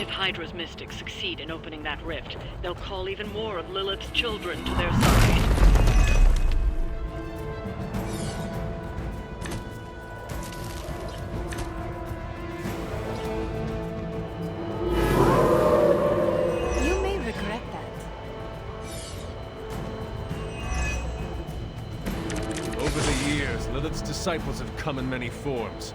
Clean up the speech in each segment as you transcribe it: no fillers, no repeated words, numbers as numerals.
If Hydra's mystics succeed in opening that rift, they'll call even more of Lilith's children to their side. You may regret that. Over the years, Lilith's disciples have come in many forms.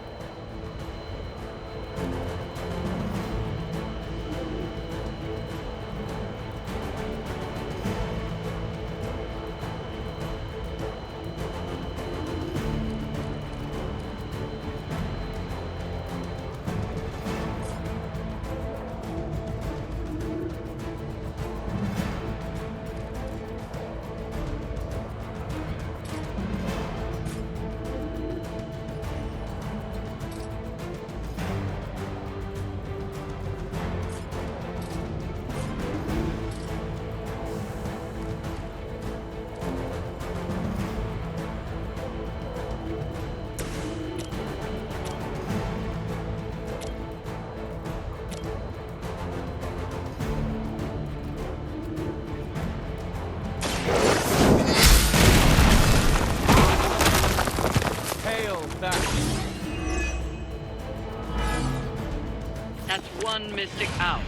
That's one mystic out.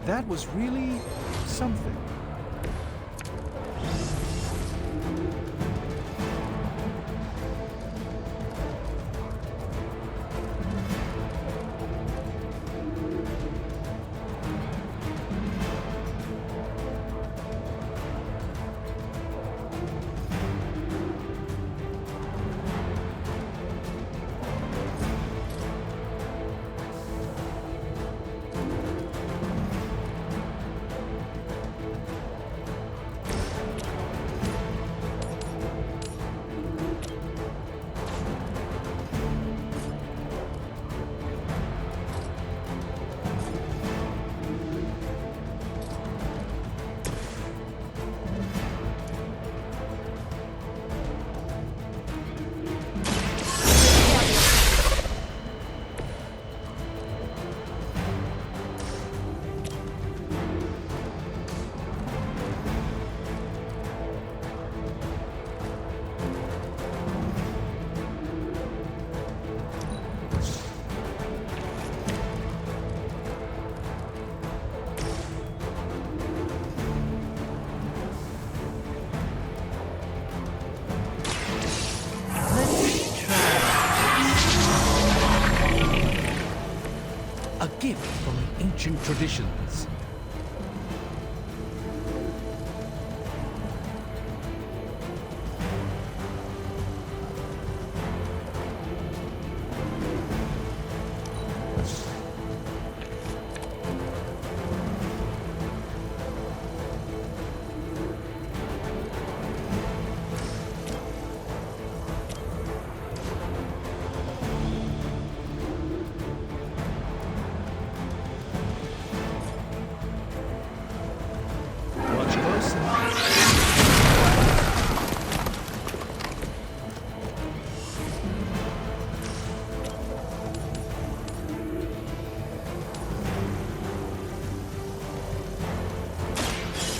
That was really something. A gift from the ancient traditions.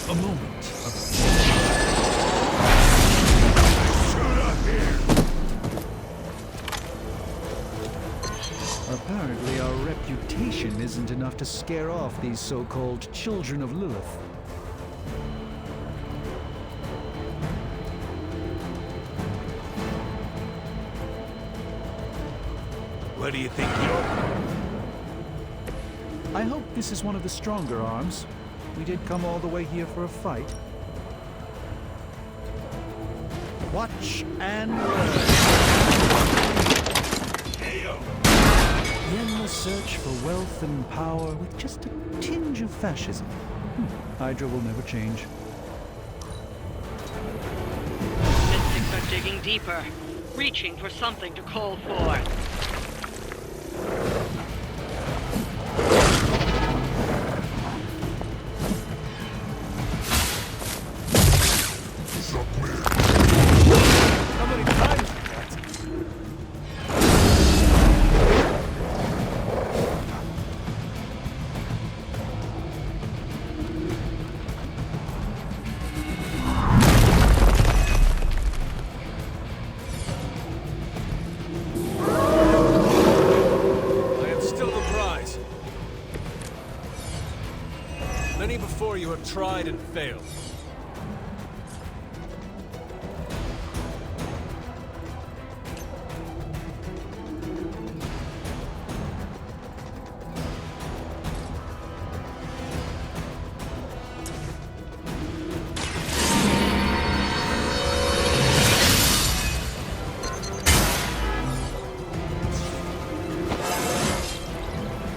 A moment of apparently our reputation isn't enough to scare off these so-called children of Lilith. Where do you think you're? I hope this is one of the stronger arms. We did come all the way here for a fight. Watch and learn. The endless search for wealth and power with just a tinge of fascism. Hydra will never change. Mystics are digging deeper. reaching for something to call for. How many times is that? I am still the prize. Many before you have tried and failed.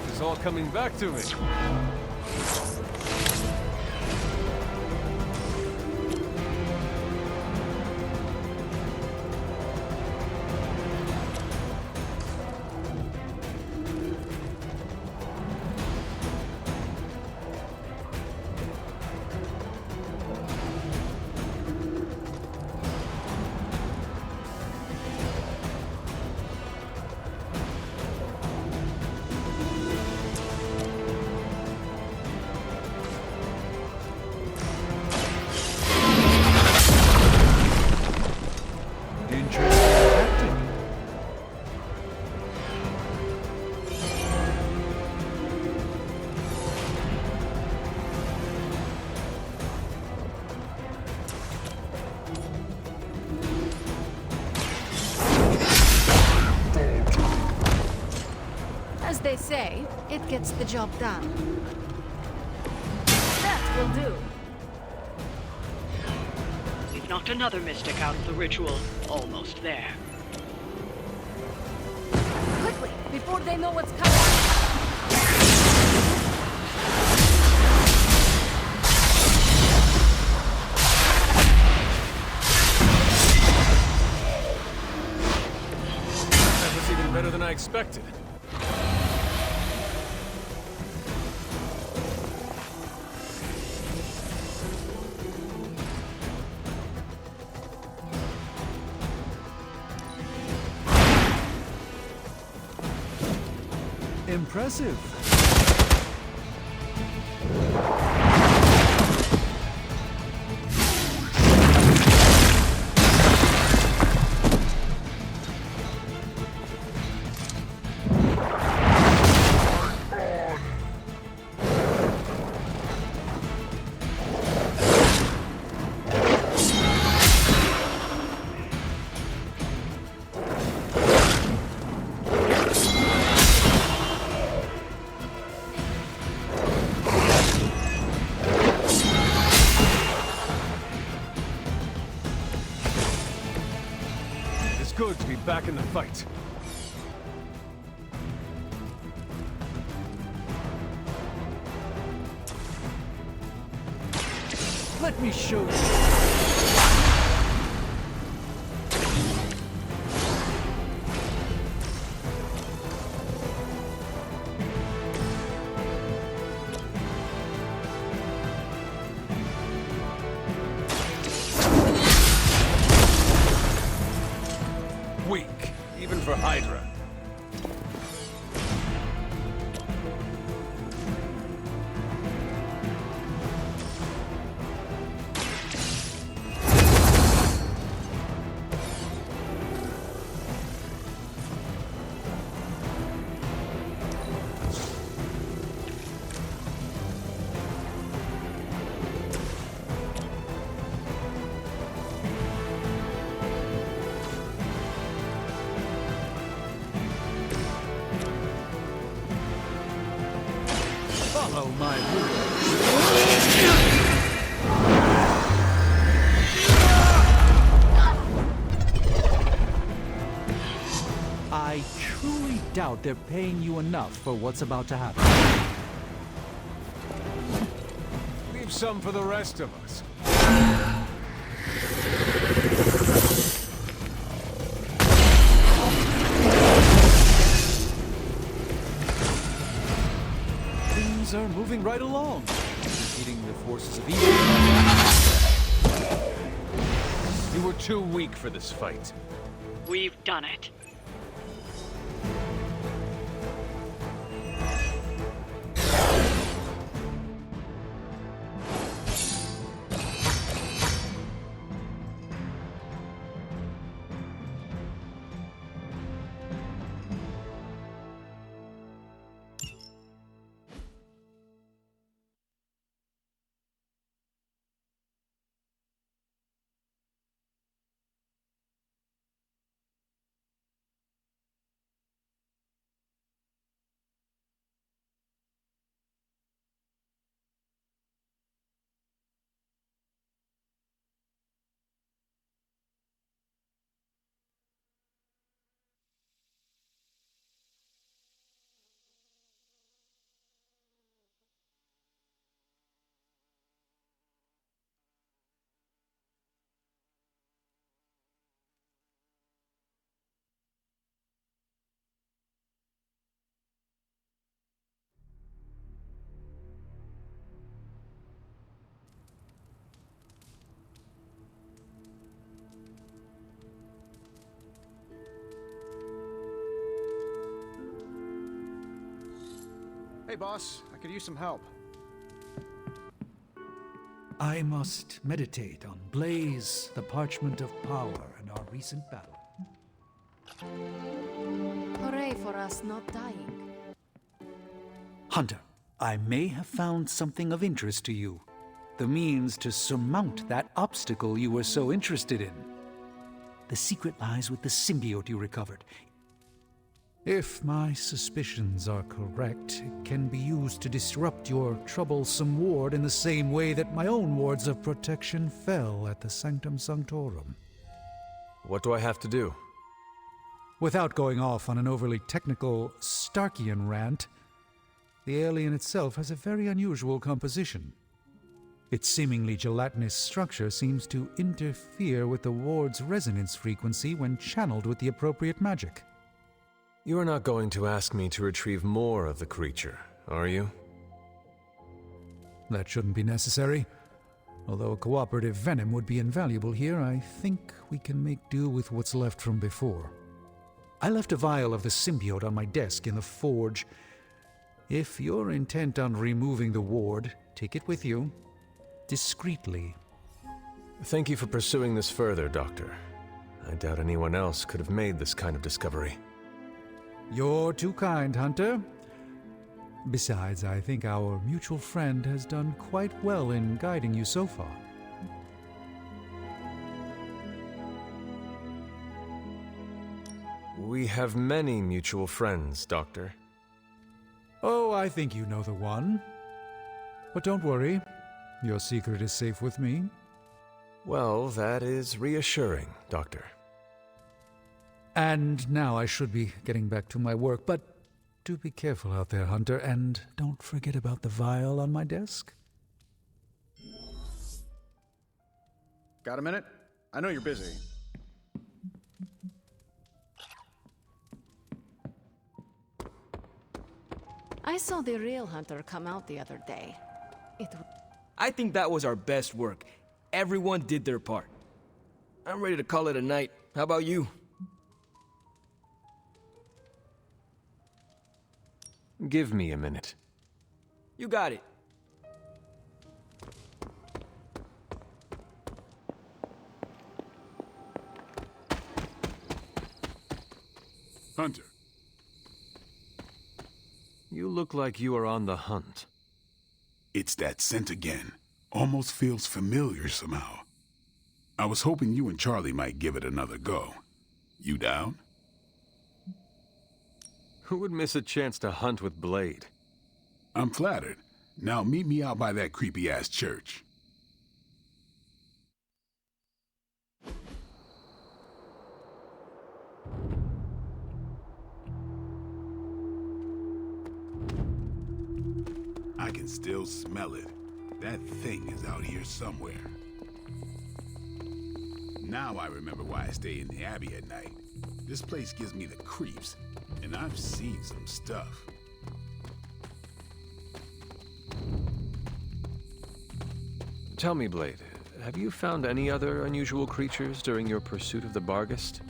It's all coming back to me. Interesting tactic. As they say, it gets the job done. That will do. We've knocked another mystic out of the ritual. Almost there. Quickly, before they know what's coming. That was even better than I expected. Impressive. It's good to be back in the fight. Let me show you. Weak, even for Hydra. Follow my rules. I truly doubt they're paying you enough for what's about to happen. Leave some for the rest of us. are moving right along, defeating the forces of evil. You were too weak for this fight. We've done it. Hey, boss. I could use some help. I must meditate on Blaze, the parchment of power, and our recent battle. Hooray for us not dying. Hunter, I may have found something of interest to you. The means to surmount that obstacle you were so interested in. The secret lies with the symbiote you recovered. If my suspicions are correct, it can be used to disrupt your troublesome ward in the same way that my own wards of protection fell at the Sanctum Sanctorum. What do I have to do? Without going off on an overly technical Starkian rant, the alien itself has a very unusual composition. Its seemingly gelatinous structure seems to interfere with the ward's resonance frequency when channeled with the appropriate magic. You are not going to ask me to retrieve more of the creature, are you? That shouldn't be necessary. Although a cooperative venom would be invaluable here, I think we can make do with what's left from before. I left a vial of the symbiote on my desk in the forge. If you're intent on removing the ward, take it with you. Discreetly. Thank you for pursuing this further, Doctor. I doubt anyone else could have made this kind of discovery. You're too kind, Hunter. Besides, I think our mutual friend has done quite well in guiding you so far. We have many mutual friends, Doctor. Oh, I think you know the one. But don't worry, your secret is safe with me. Well, that is reassuring, Doctor. And now I should be getting back to my work, but do be careful out there, Hunter, and don't forget about the vial on my desk. Got a minute? I know you're busy. I saw the real Hunter come out the other day. I think that was our best work. Everyone did their part. I'm ready to call it a night. How about you? Give me a minute. You got it. Hunter. You look like you are on the hunt. It's that scent again. Almost feels familiar somehow. I was hoping you and Charlie might give it another go. You down? Who would miss a chance to hunt with Blade? I'm flattered. Now meet me out by that creepy-ass church. I can still smell it. That thing is out here somewhere. Now I remember why I stay in the Abbey at night. This place gives me the creeps, and I've seen some stuff. Tell me, Blade, have you found any other unusual creatures during your pursuit of the Barghest?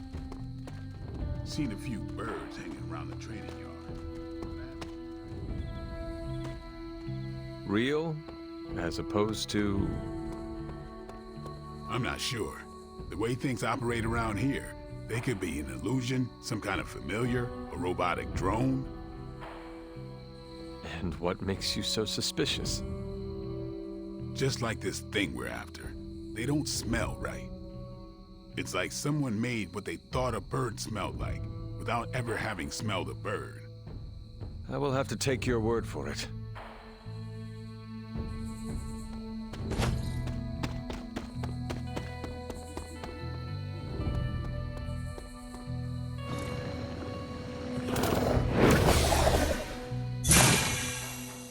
Seen a few birds hanging around the training yard. Real? As opposed to... I'm not sure. The way things operate around here, they could be an illusion, some kind of familiar, a robotic drone. And what makes you so suspicious? Just like this thing we're after. They don't smell right. It's like someone made what they thought a bird smelled like, without ever having smelled a bird. I will have to take your word for it.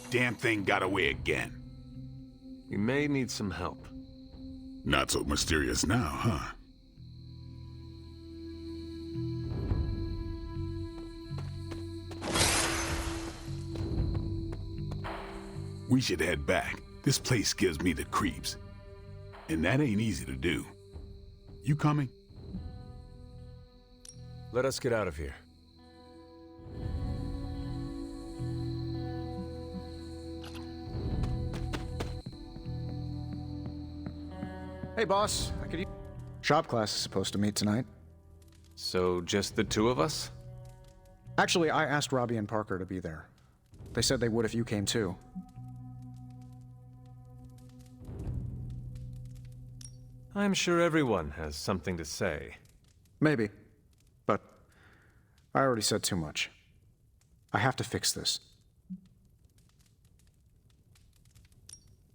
Damn thing got away again. You may need some help. Not so mysterious now, huh? We should head back. This place gives me the creeps. And that ain't easy to do. You coming? Let us get out of here. Hey, boss. Shop class is supposed to meet tonight. So, just the two of us? Actually, I asked Robbie and Parker to be there. They said they would if you came too. I'm sure everyone has something to say. Maybe. But I already said too much. I have to fix this.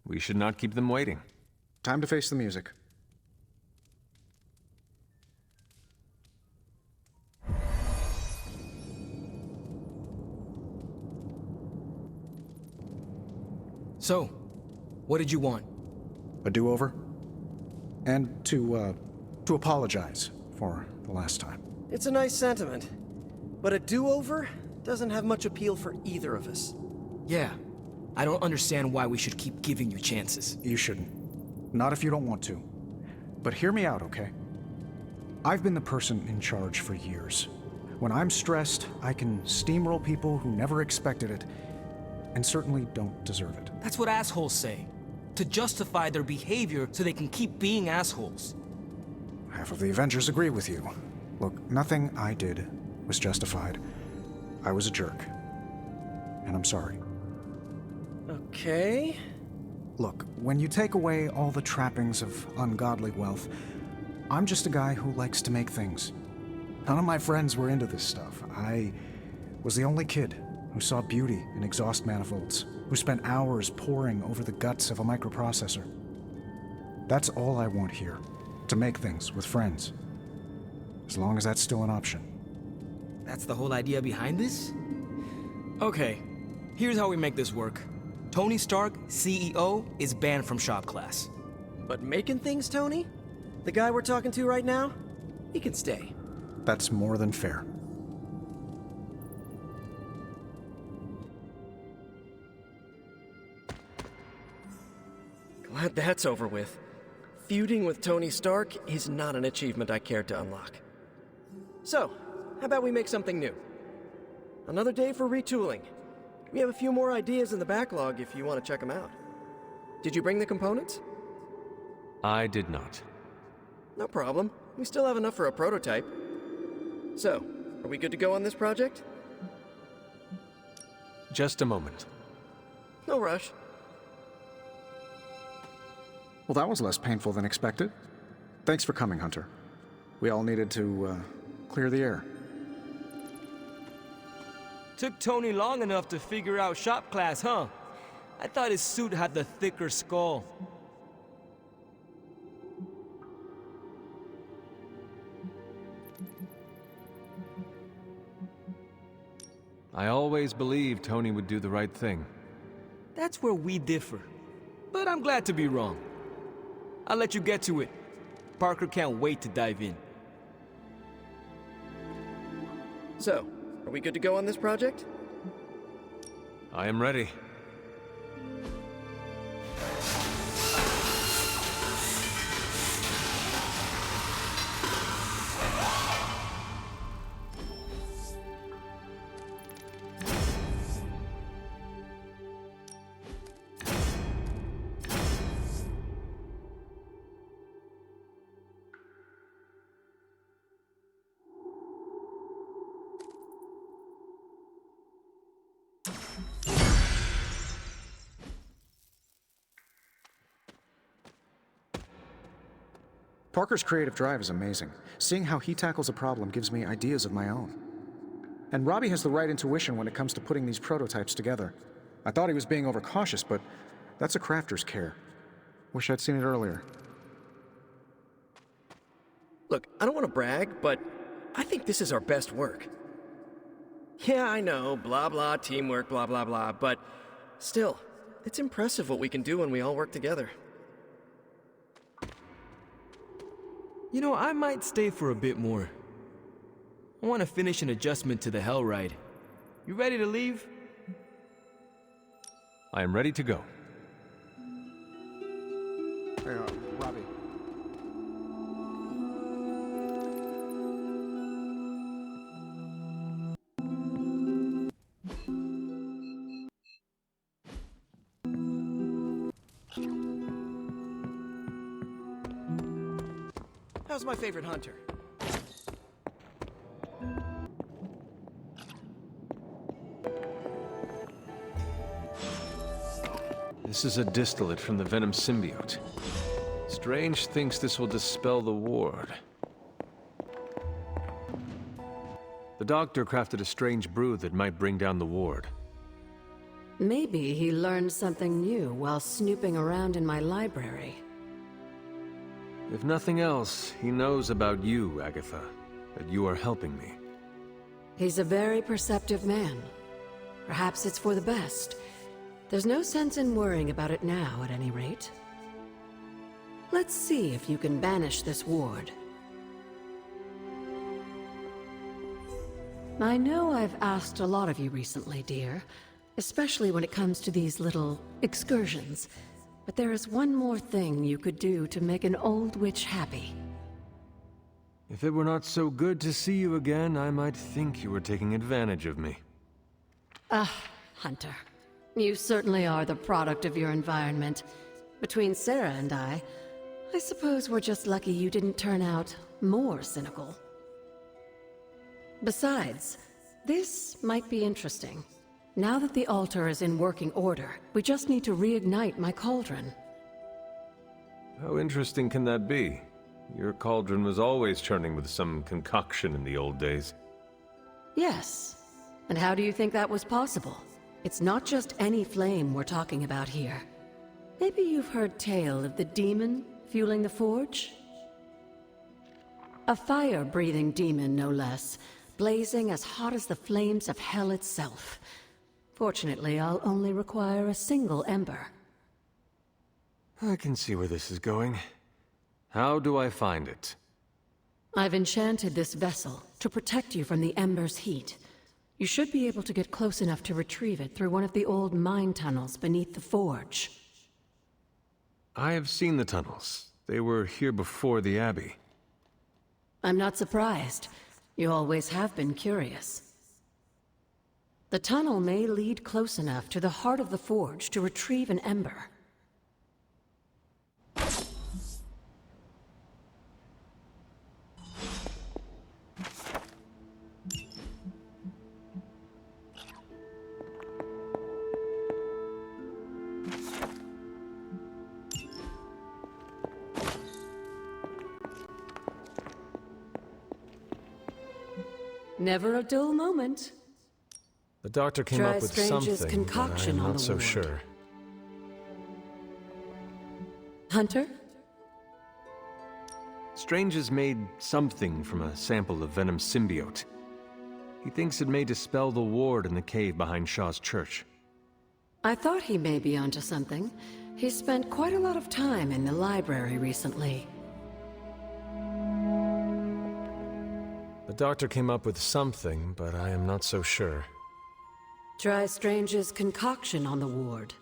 We should not keep them waiting. Time to face the music. So, what did you want? A do-over? And to apologize for the last time. It's a nice sentiment, but a do-over doesn't have much appeal for either of us. Yeah, I don't understand why we should keep giving you chances. You shouldn't. Not if you don't want to. But hear me out, okay? I've been the person in charge for years. When I'm stressed, I can steamroll people who never expected it, and certainly don't deserve it. That's what assholes say. To justify their behavior so they can keep being assholes. Half of the Avengers agree with you. Look, nothing I did was justified. I was a jerk. And I'm sorry. Okay. Look, when you take away all the trappings of ungodly wealth, I'm just a guy who likes to make things. None of my friends were into this stuff. I was the only kid who saw beauty in exhaust manifolds, who spent hours poring over the guts of a microprocessor. That's all I want here, to make things with friends. As long as that's still an option. That's the whole idea behind this? Okay, here's how we make this work. Tony Stark, CEO, is banned from shop class. But making things, Tony? The guy we're talking to right now? He can stay. That's more than fair. Glad that's over with. Feuding with Tony Stark is not an achievement I care to unlock. So, how about we make something new? Another day for retooling. We have a few more ideas in the backlog if you want to check them out. Did you bring the components? I did not. No problem. We still have enough for a prototype. So, are we good to go on this project? Just a moment. No rush. Well, that was less painful than expected. Thanks for coming, Hunter. We all needed to, clear the air. Took Tony long enough to figure out shop class, huh? I thought his suit had the thicker skull. I always believed Tony would do the right thing. That's where we differ. But I'm glad to be wrong. I'll let you get to it. Parker can't wait to dive in. So, are we good to go on this project? I am ready. Parker's creative drive is amazing. Seeing how he tackles a problem gives me ideas of my own. And Robbie has the right intuition when it comes to putting these prototypes together. I thought he was being overcautious, but that's a crafter's care. Wish I'd seen it earlier. Look, I don't want to brag, but I think this is our best work. Yeah, I know, blah blah, teamwork, blah blah blah, but still, it's impressive what we can do when we all work together. You know, I might stay for a bit more. I want to finish an adjustment to the Hell Ride. You ready to leave? I am ready to go. Hey, Robbie. How's my favorite hunter? This is a distillate from the Venom symbiote. Strange thinks this will dispel the ward. The doctor crafted a strange brew that might bring down the ward. Maybe he learned something new while snooping around in my library. If nothing else, he knows about you, Agatha, that you are helping me. He's a very perceptive man. Perhaps it's for the best. There's no sense in worrying about it now, at any rate. Let's see if you can banish this ward. I know I've asked a lot of you recently, dear, especially when it comes to these little excursions. But there is one more thing you could do to make an old witch happy. If it were not so good to see you again, I might think you were taking advantage of me. Hunter. You certainly are the product of your environment. Between Sarah and I suppose we're just lucky you didn't turn out more cynical. Besides, this might be interesting. Now that the altar is in working order, we just need to reignite my cauldron. How interesting can that be? Your cauldron was always churning with some concoction in the old days. Yes. And how do you think that was possible? It's not just any flame we're talking about here. Maybe you've heard tale of the demon fueling the forge? A fire-breathing demon, no less, blazing as hot as the flames of hell itself. Fortunately, I'll only require a single ember. I can see where this is going. How do I find it? I've enchanted this vessel to protect you from the ember's heat. You should be able to get close enough to retrieve it through one of the old mine tunnels beneath the forge. I have seen the tunnels. They were here before the Abbey. I'm not surprised. You always have been curious. The tunnel may lead close enough to the heart of the forge to retrieve an ember. Never a dull moment. The doctor came Try up with Strange's something, but I concoction am on not the so ward. sure. Hunter? Strange has made something from a sample of Venom's symbiote. He thinks it may dispel the ward in the cave behind Shaw's church. I thought he may be onto something. He spent quite a lot of time in the library recently. The doctor came up with something, but I am not so sure. Try Strange's concoction on the ward.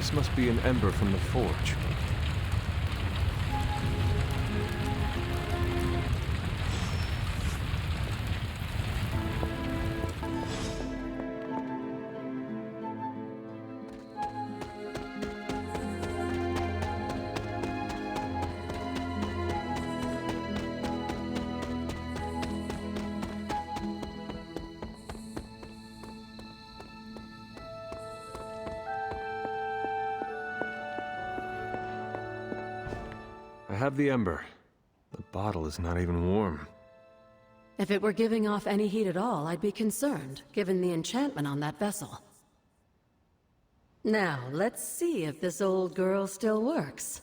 This must be an ember from the forge. I have the ember. The bottle is not even warm. If it were giving off any heat at all, I'd be concerned, given the enchantment on that vessel. Now, let's see if this old girl still works.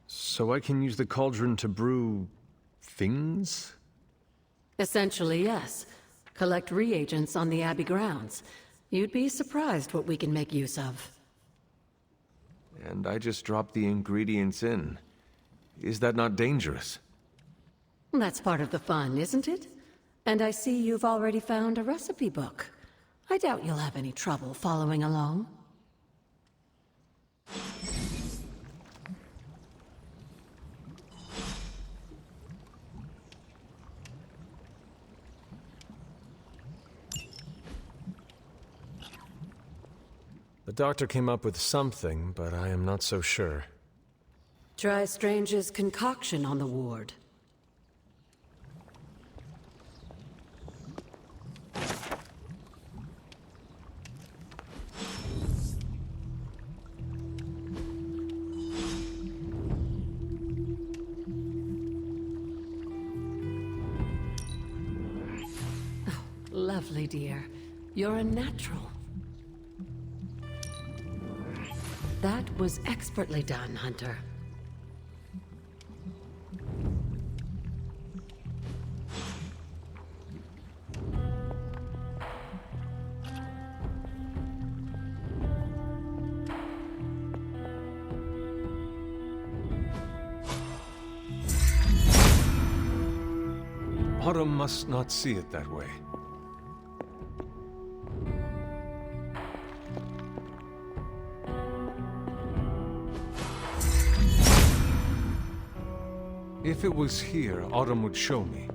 So I can use the cauldron to brew... things? Essentially, yes. Collect reagents on the Abbey grounds. You'd be surprised what we can make use of. And I just dropped the ingredients in. Is that not dangerous? That's part of the fun, isn't it? And I see you've already found a recipe book. I doubt you'll have any trouble following along. The doctor came up with something, but I am not so sure. Try Strange's concoction on the ward. Oh, lovely, dear. You're a natural. That was expertly done, Hunter. Autumn must not see it that way. If it was here, Autumn would show me.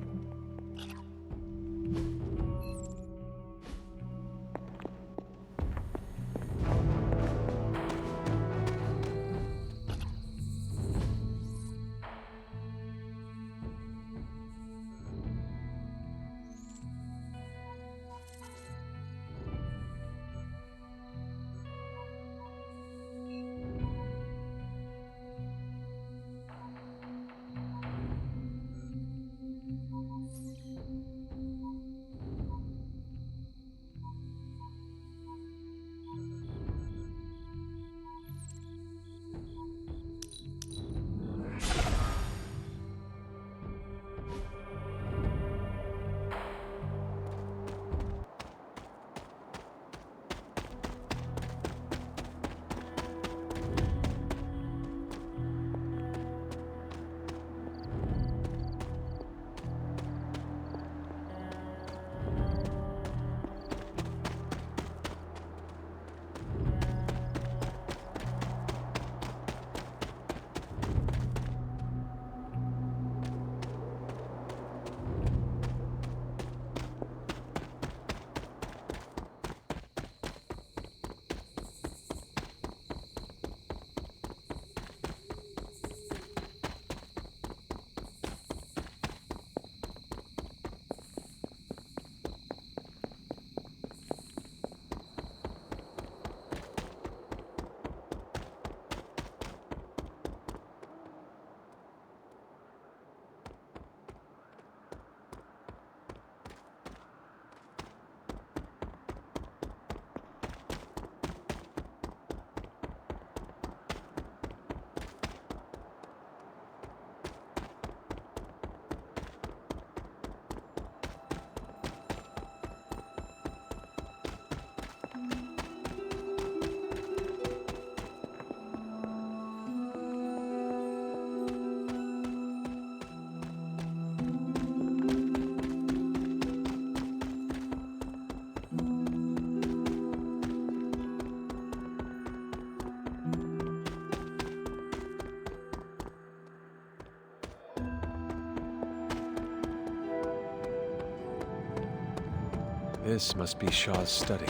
This must be Shaw's study.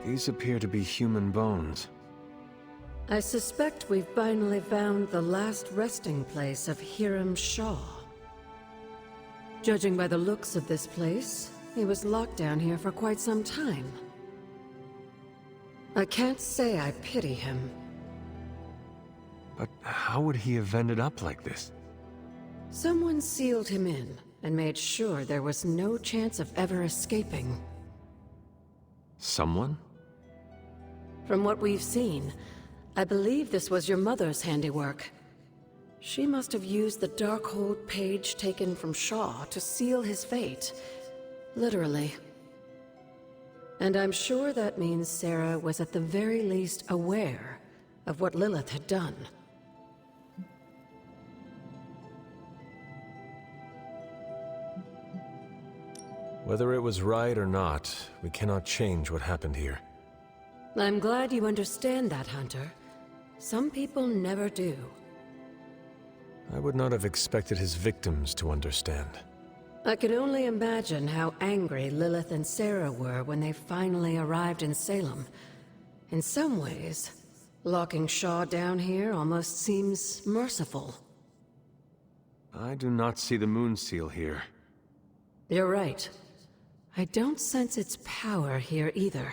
These appear to be human bones. I suspect we've finally found the last resting place of Hiram Shaw. Judging by the looks of this place, he was locked down here for quite some time. I can't say I pity him. But how would he have ended up like this? Someone sealed him in and made sure there was no chance of ever escaping. Someone? From what we've seen, I believe this was your mother's handiwork. She must have used the Darkhold page taken from Shaw to seal his fate. Literally. And I'm sure that means Sarah was at the very least aware of what Lilith had done. Whether it was right or not, we cannot change what happened here. I'm glad you understand that, Hunter. Some people never do. I would not have expected his victims to understand. I can only imagine how angry Lilith and Sarah were when they finally arrived in Salem. In some ways, locking Shaw down here almost seems merciful. I do not see the moon seal here. You're right. I don't sense its power here either.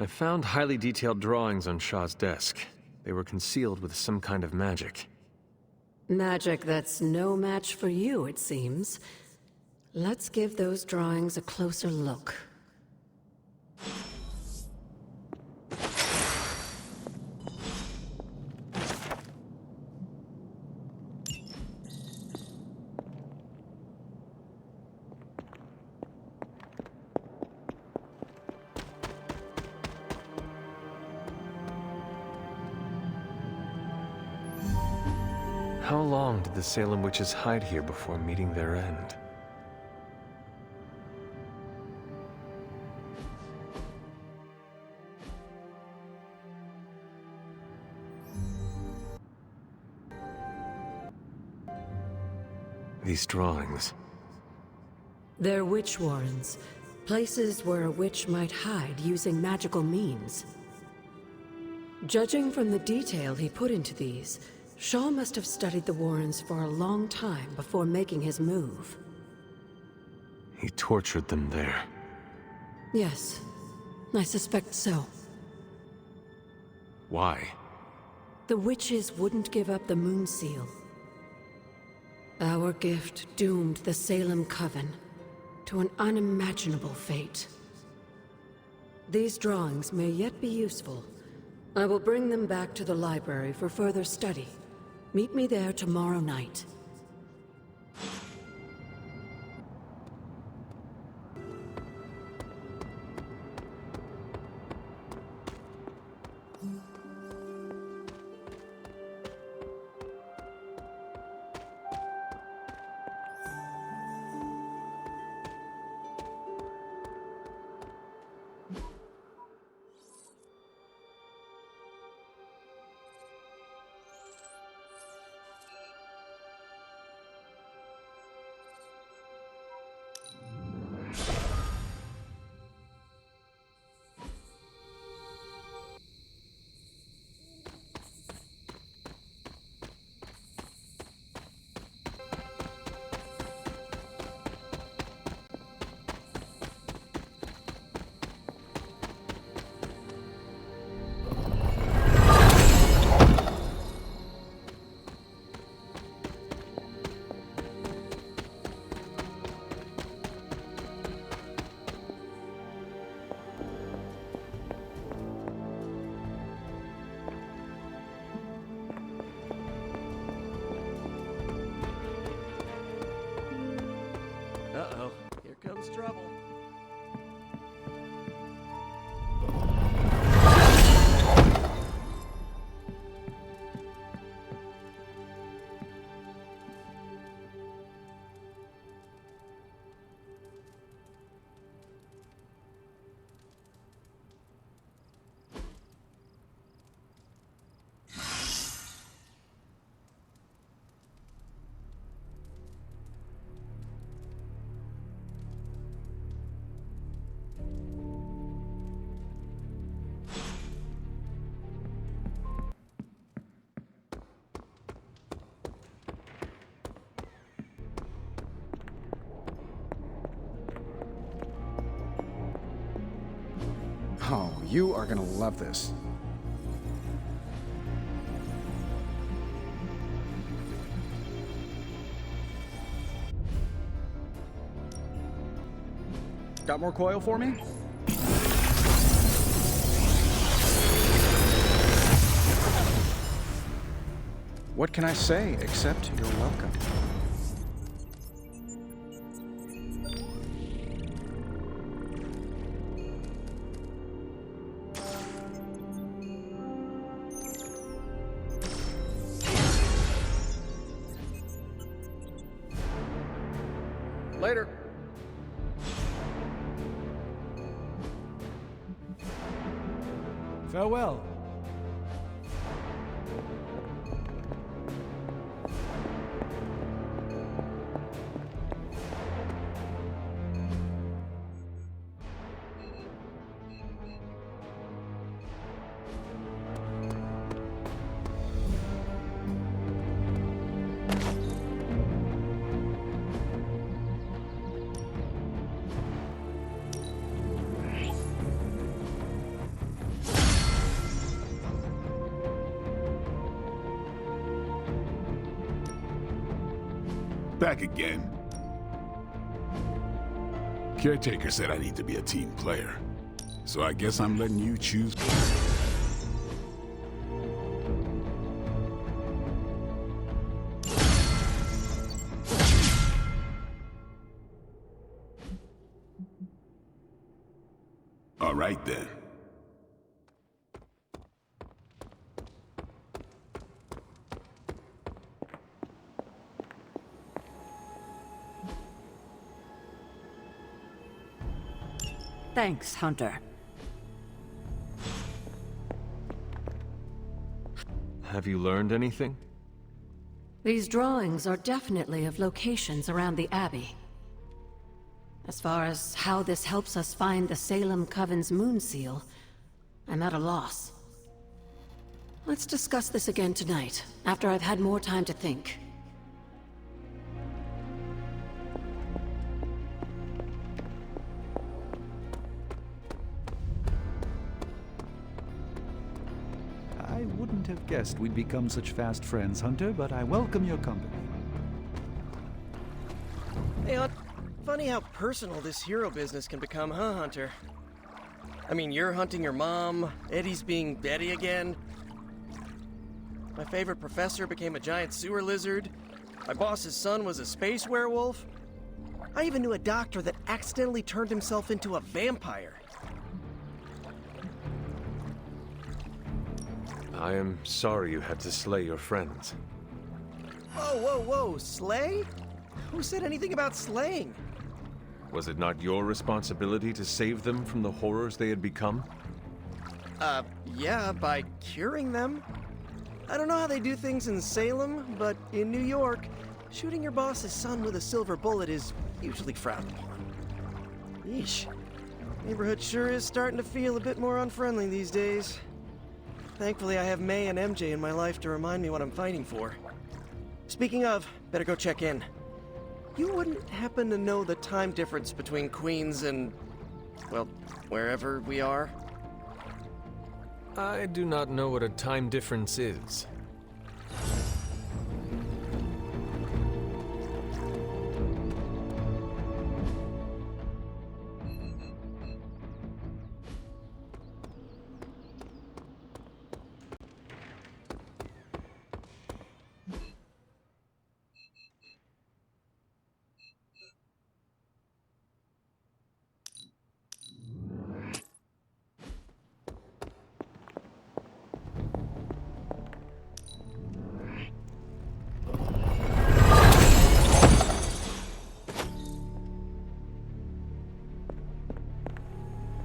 I found highly detailed drawings on Shaw's desk. They were concealed with some kind of magic. Magic that's no match for you, it seems. Let's give those drawings a closer look. How long did the Salem witches hide here before meeting their end? These drawings. They're witch warrens, places where a witch might hide using magical means. Judging from the detail he put into these, Shaw must have studied the Warrens for a long time before making his move. He tortured them there. Yes, I suspect so. Why? The witches wouldn't give up the moon seal. Our gift doomed the Salem Coven to an unimaginable fate. These drawings may yet be useful. I will bring them back to the library for further study. Meet me there tomorrow night. Oh, you are gonna love this. Got more coil for me? What can I say except you're welcome? Later. Farewell. Back again. Caretaker said I need to be a team player. So I guess I'm letting you choose. All right then. Thanks, Hunter. Have you learned anything? These drawings are definitely of locations around the Abbey. As far as how this helps us find the Salem Coven's moon seal, I'm at a loss. Let's discuss this again tonight, after I've had more time to think. I wouldn't have guessed we'd become such fast friends, Hunter, but I welcome your company. Hey, Hunt. Funny how personal this hero business can become, huh, Hunter? I mean, you're hunting your mom, Eddie's being Eddie again. My favorite professor became a giant sewer lizard. My boss's son was a space werewolf. I even knew a doctor that accidentally turned himself into a vampire. I am sorry you had to slay your friends. Whoa, slay? Who said anything about slaying? Was it not your responsibility to save them from the horrors they had become? Yeah, by curing them. I don't know how they do things in Salem, but in New York, shooting your boss's son with a silver bullet is usually frowned upon. Yeesh. Neighborhood sure is starting to feel a bit more unfriendly these days. Thankfully, I have May and MJ in my life to remind me what I'm fighting for. Speaking of, better go check in. You wouldn't happen to know the time difference between Queens and, well, wherever we are? I do not know what a time difference is.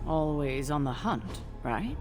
Always on the hunt, right?